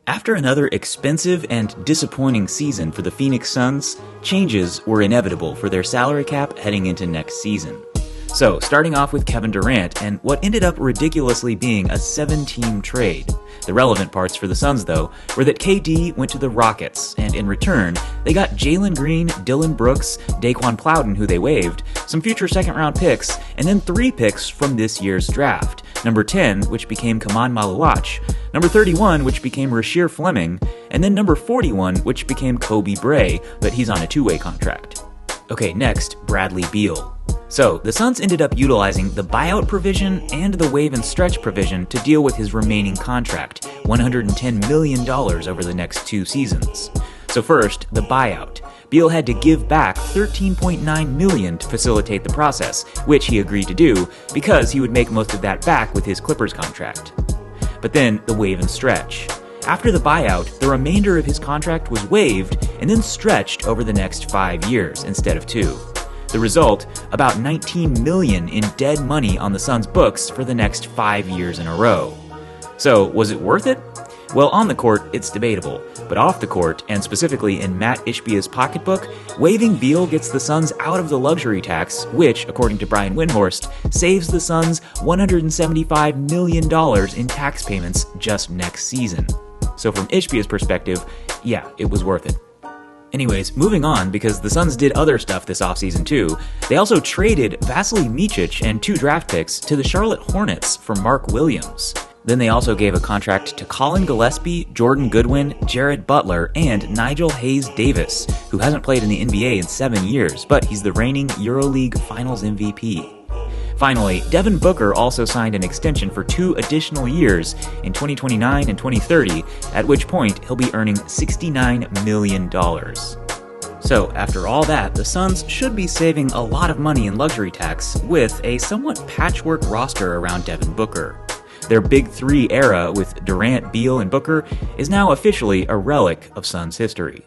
After another expensive and disappointing season for the Phoenix Suns, changes were inevitable for their salary cap heading into next season. So, starting off with Kevin Durant and what ended up ridiculously being a 7-team trade. The relevant parts for the Suns, though, were that KD went to the Rockets, and in return, they got Jalen Green, Dillon Brooks, Daquan Plowden, who they waived, some future second-round picks, and then 3 picks from this year's draft. Number 10, which became Kaman Maluach, number 31, which became Rasheer Fleming, and then number 41, which became Kobe Bray, but he's on a 2-way contract. Okay, next, Bradley Beal. So, the Suns ended up utilizing the buyout provision and the waive and stretch provision to deal with his remaining contract, $110 million over the next 2 seasons. So first, the buyout. Beal had to give back $13.9 million to facilitate the process, which he agreed to do because he would make most of that back with his Clippers contract. But then, the waive and stretch. After the buyout, the remainder of his contract was waived and then stretched over the next 5 years instead of 2. The result, about $19 million in dead money on the Suns' books for the next 5 years in a row. So, was it worth it? Well, on the court, it's debatable, but off the court, and specifically in Matt Ishbia's pocketbook, waiving Beal gets the Suns out of the luxury tax, which, according to Brian Windhorst, saves the Suns $175 million in tax payments just next season. So from Ishbia's perspective, yeah, it was worth it. Anyways, moving on, because the Suns did other stuff this offseason too. They also traded Vasilij Micić and 2 draft picks to the Charlotte Hornets for Mark Williams. Then they also gave a contract to Colin Gillespie, Jordan Goodwin, Jared Butler, and Nigel Hayes-Davis, who hasn't played in the NBA in 7 years, but he's the reigning EuroLeague Finals MVP. Finally, Devin Booker also signed an extension for 2 additional years in 2029 and 2030, at which point he'll be earning $69 million. So, after all that, the Suns should be saving a lot of money in luxury tax with a somewhat patchwork roster around Devin Booker. Their Big Three era with Durant, Beal, and Booker is now officially a relic of Suns history.